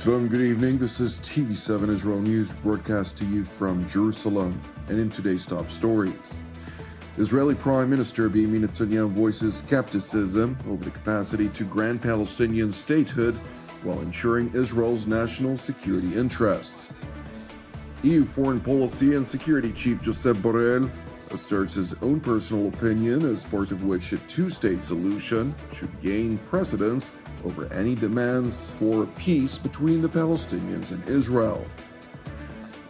Shalom, good evening. This is TV7 Israel News broadcast to you from Jerusalem. And in today's top stories, Israeli Prime Minister Benjamin Netanyahu voices skepticism over the capacity to grant Palestinian statehood while ensuring Israel's national security interests. EU Foreign Policy and Security Chief Josep Borrell asserts his own personal opinion as part of which a two-state solution should gain precedence over any demands for peace between the Palestinians and Israel.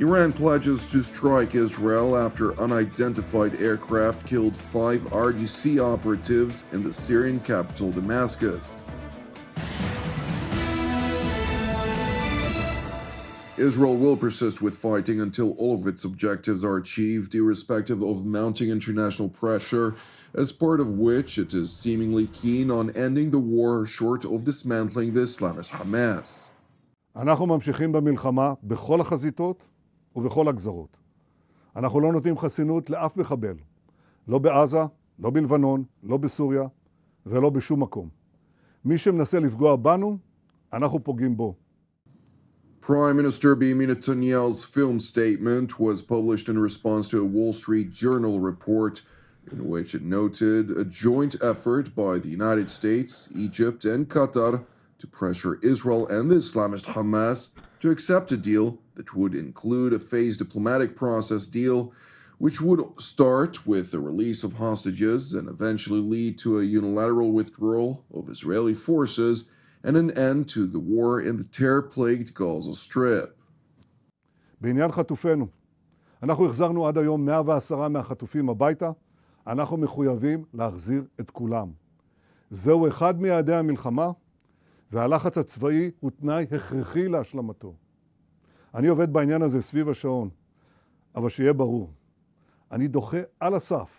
Iran pledges to strike Israel after unidentified aircraft killed 5 RGC operatives in the Syrian capital Damascus. Israel will persist with fighting until all of its objectives are achieved, irrespective of mounting international pressure, as part of which it is seemingly keen on ending the war short of dismantling the Islamist Hamas. אנחנו ממשיכים במלחמה בכל החזיתות ובכל הגזרות. אנחנו לא נותנים חסינות לאף מחבל, לא בעזה, לא בלבנון, לא בסוריה ולא בשום מקום. מי שמנסה לפגוע בנו, אנחנו פוגעים בו. Prime Minister Benjamin Netanyahu's film statement was published in response to a Wall Street Journal report in which it noted a joint effort by the United States, Egypt, and Qatar to pressure Israel and the Islamist Hamas to accept a deal that would include a phased diplomatic process deal, which would start with the release of hostages and eventually lead to a unilateral withdrawal of Israeli forces and an end to the war in the terror-plagued Gaza Strip. בעניין חטופינו, אנחנו החזרנו עד היום 110 מהחטופים הביתה, אנחנו מחויבים להחזיר את כולם. זהו אחד מיעדי המלחמה, והלחץ הצבאי הוא תנאי הכרחי להשלמתו. אני עובד בעניין הזה סביב השעון, אבל שיהיה ברור, אני דוחה על הסף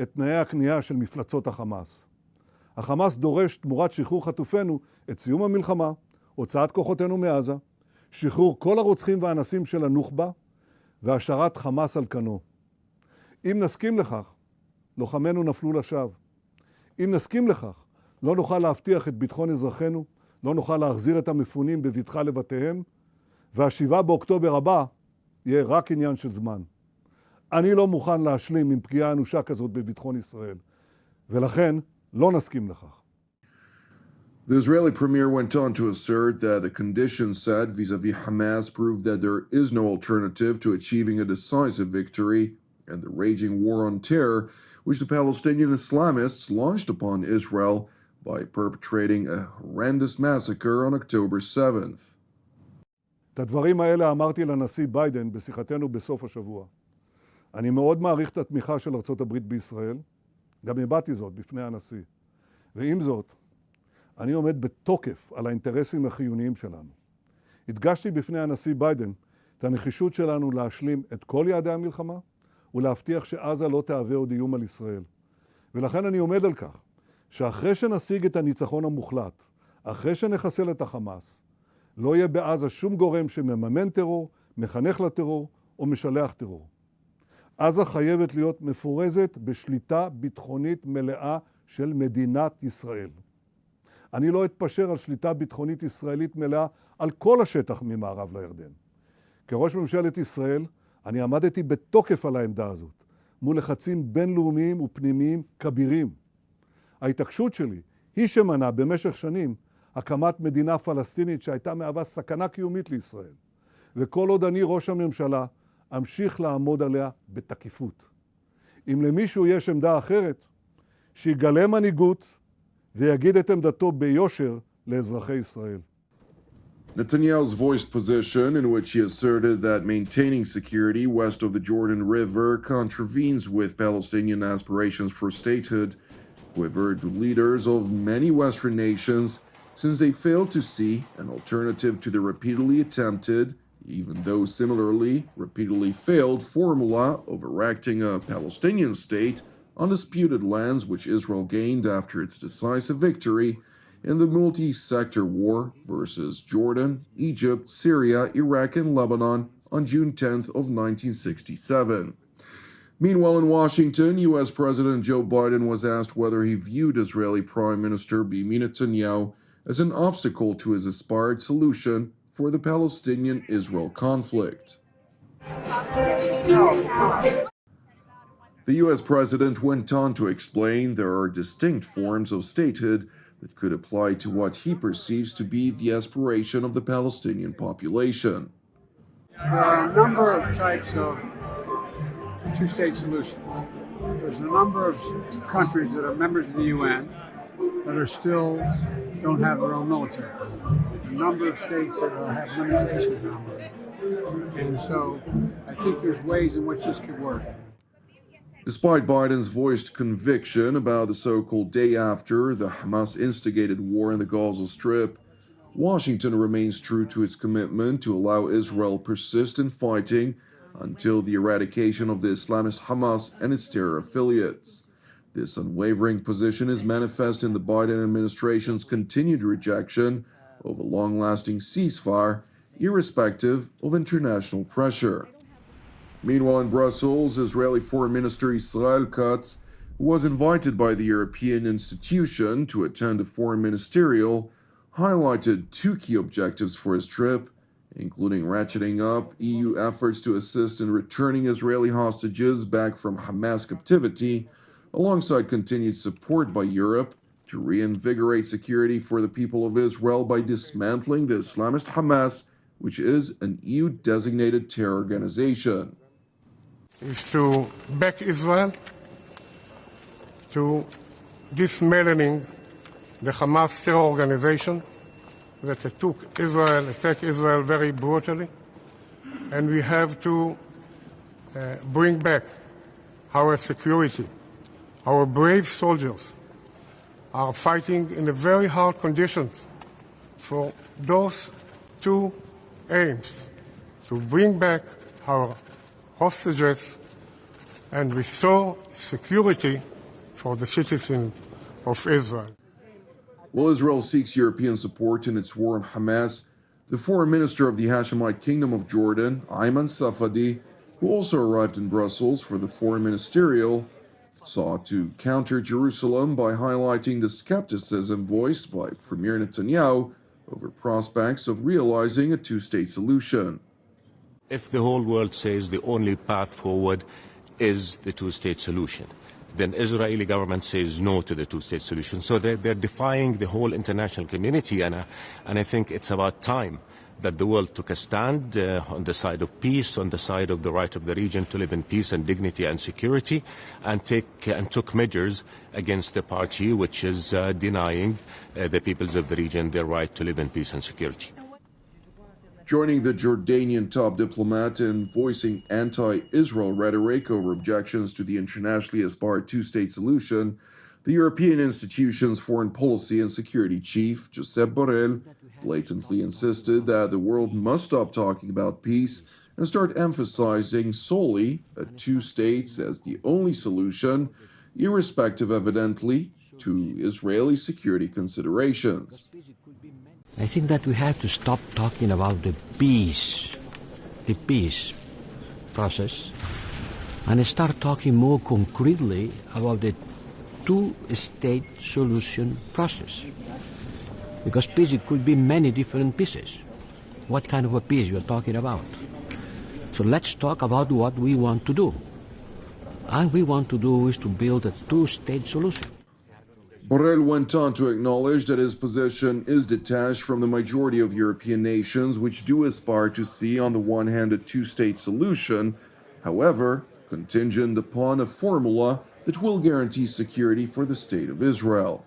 את תנאי הקנייה של מפלצות החמאס. החמאס דורש תמורת שחרור חטופינו את סיום המלחמה, הוצאת כוחותינו מעזה, שחרור כל הרוצחים והאנסים של הנוח'בה והשארת חמאס על כנו. אם נסכים לכך, לוחמינו נפלו לשווא. אם נסכים לכך, לא נוכל להבטיח את ביטחון אזרחינו, לא נוכל להחזיר את המפונים בבטחה לבתיהם, וה7 באוקטובר הבא יהיה רק עניין של זמן. אני לא מוכן להשלים עם פגיעה אנושה כזאת בביטחון ישראל, ולכן לא נסכים לכך. The Israeli premier went on to assert that the conditions set vis-à-vis Hamas prove that there is no alternative to achieving a decisive victory and the raging war on terror which the Palestinian Islamists launched upon Israel by perpetrating a horrendous massacre on October 7th. את הדברים האלה אמרתי לנשיא ביידן בשיחתנו בסוף השבוע. אני מאוד מעריך את התמיכה של ארצות הברית בישראל, גם הבאתי זאת בפני הנשיא. ועם זאת, אני עומד בתוקף על האינטרסים החיוניים שלנו. הדגשתי בפני הנשיא ביידן את הנחישות שלנו להשלים את כל יעדי המלחמה ולהבטיח שעזה לא תהווה עוד איום על ישראל. ולכן אני עומד על כך שאחרי שנשיג את הניצחון המוחלט, אחרי שנחסל את החמאס, לא יהיה בעזה שום גורם שמממן טרור, מחנך לטרור או משלח טרור. עזה חייבת להיות מפורזת בשליטה ביטחונית מלאה של מדינת ישראל. אני לא אתפשר על שליטה ביטחונית ישראלית מלאה על כל השטח ממערב לירדן. כראש ממשלת ישראל, אני עמדתי בתוקף על העמדה הזאת, מול לחצים בינלאומיים ופנימיים כבירים. ההתעקשות שלי היא שמנעה במשך שנים הקמת מדינה פלסטינית שהייתה מהווה סכנה קיומית לישראל. וכל עוד אני ראש הממשלה, אמשיך לעמוד עליה בתקיפות. אם למישהו יש עמדה אחרת, שיגלה מנהיגות ויגיד את עמדתו ביושר לאזרחי ישראל. Netanyahu's voiced position in which he asserted that maintaining security west of the Jordan River contravenes with Palestinian aspirations for statehood quivered leaders of many Western nations since they failed to see an alternative to the repeatedly attempted, even though similarly repeatedly failed, formula of erecting a Palestinian state on disputed lands which Israel gained after its decisive victory in the multi-sector war versus Jordan, Egypt, Syria, Iraq, and Lebanon on June 10th of 1967. Meanwhile, in Washington, U.S. President Joe Biden was asked whether he viewed Israeli Prime Minister Benjamin Netanyahu as an obstacle to his aspired solution for the Palestinian-Israel conflict. The U.S. president went on to explain there are distinct forms of statehood that could apply to what he perceives to be the aspiration of the Palestinian population. There are a number of types of two-state solutions. There's a number of countries that are members of the UN that are still don't have their own military. A number of states that have limitations on them. And so I think there's ways in which this could work. Despite Biden's voiced conviction about the so-called day after the Hamas-instigated war in the Gaza Strip, Washington remains true to its commitment to allow Israel persist in fighting until the eradication of the Islamist Hamas and its terror affiliates. This unwavering position is manifest in the Biden administration's continued rejection of a long-lasting ceasefire, irrespective of international pressure. Meanwhile, in Brussels, Israeli Foreign Minister Israel Katz, who was invited by the European institution to attend a foreign ministerial, highlighted two key objectives for his trip, including ratcheting up EU efforts to assist in returning Israeli hostages back from Hamas captivity, alongside continued support by Europe to reinvigorate security for the people of Israel by dismantling the Islamist Hamas, which is an EU-designated terror organization. Is to back Israel, to dismantling the Hamas terror organization that attacked Israel very brutally, and we have to bring back our security. Our brave soldiers are fighting in very hard conditions for those two aims, to bring back our hostages and restore security for the citizens of Israel. While Israel seeks European support in its war on Hamas, the foreign minister of the Hashemite Kingdom of Jordan, Ayman Safadi, who also arrived in Brussels for the foreign ministerial, sought to counter Jerusalem by highlighting the skepticism voiced by Premier Netanyahu over prospects of realizing a two-state solution. If the whole world says the only path forward is the two-state solution, then Israeli government says no to the two-state solution. So they're defying the whole international community, and I think it's about time that the world took a stand on the side of peace, on the side of the right of the region to live in peace and dignity and security, and took measures against the party which is denying the peoples of the region their right to live in peace and security. Joining the Jordanian top diplomat in voicing anti-Israel rhetoric over objections to the internationally aspired two-state solution, the European institution's foreign policy and security chief, Josep Borrell, blatantly insisted that the world must stop talking about peace and start emphasizing solely a two states as the only solution, irrespective, evidently, to Israeli security considerations. I think that we have to stop talking about the peace process, and start talking more concretely about the two-state solution process. Because peace, it could be many different pieces. What kind of a peace you're talking about? So let's talk about what we want to do. And we want to do is to build a two-state solution. Borrell went on to acknowledge that his position is detached from the majority of European nations which do aspire to see on the one hand a two-state solution, however, contingent upon a formula that will guarantee security for the State of Israel.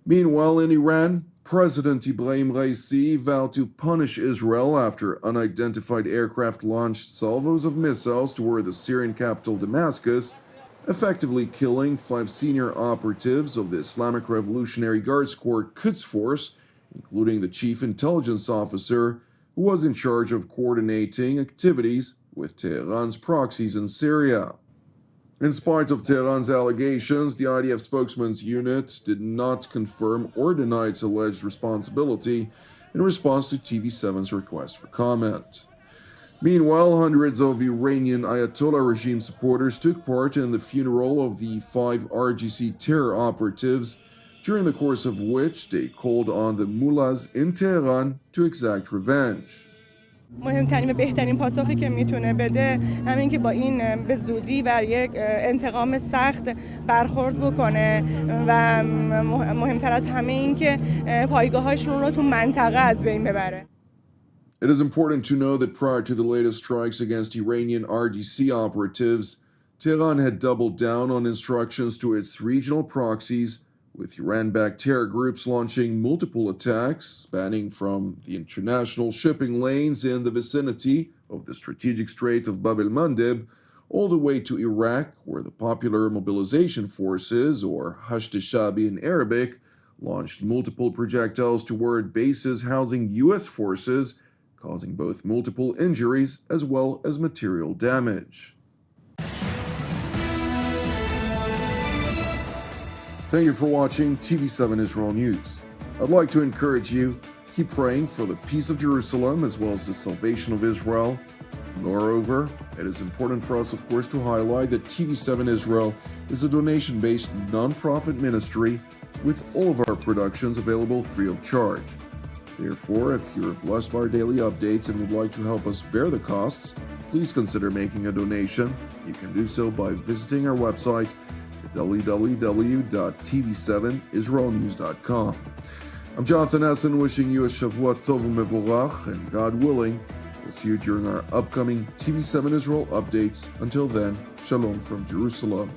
Meanwhile, in Iran, President Ibrahim Raisi vowed to punish Israel after unidentified aircraft launched salvos of missiles toward the Syrian capital Damascus, effectively killing 5 senior operatives of the Islamic Revolutionary Guards Corps Quds Force, including the chief intelligence officer, who was in charge of coordinating activities with Tehran's proxies in Syria. In spite of Tehran's allegations, the IDF spokesman's unit did not confirm or deny its alleged responsibility in response to TV7's request for comment. Meanwhile, hundreds of Iranian Ayatollah regime supporters took part in the funeral of the 5 RGC terror operatives during the course of which they called on the mullahs in Tehran to exact revenge. مهمترین و بهترین پاسخی که میتونه بده همین که با این به زودی و یک انتقام سخت برخورد بکنه و مهمتر از همه این که پایگاه‌هاشون رو تو منطقه از بین ببره. It is important to know that prior to the latest strikes against Iranian RGC operatives, Tehran had doubled down on instructions to its regional proxies, with Iran-backed terror groups launching multiple attacks spanning from the international shipping lanes in the vicinity of the strategic Strait of Bab el-Mandeb all the way to Iraq, where the Popular Mobilization Forces, or Hashd al-Shabi in Arabic, launched multiple projectiles toward bases housing U.S. forces, causing both multiple injuries as well as material damage. Thank you for watching TV7 Israel News. I'd like to encourage you, keep praying for the peace of Jerusalem as well as the salvation of Israel. Moreover, it is important for us, of course, to highlight that TV7 Israel is a donation-based non-profit ministry with all of our productions available free of charge. Therefore, if you're blessed by our daily updates and would like to help us bear the costs, please consider making a donation. You can do so by visiting our website www.tv7israelnews.com. I'm Jonathan Hessen wishing you a Shavuot Tov u'Mevorach, and God willing, we'll see you during our upcoming TV7 Israel updates. Until then, Shalom from Jerusalem.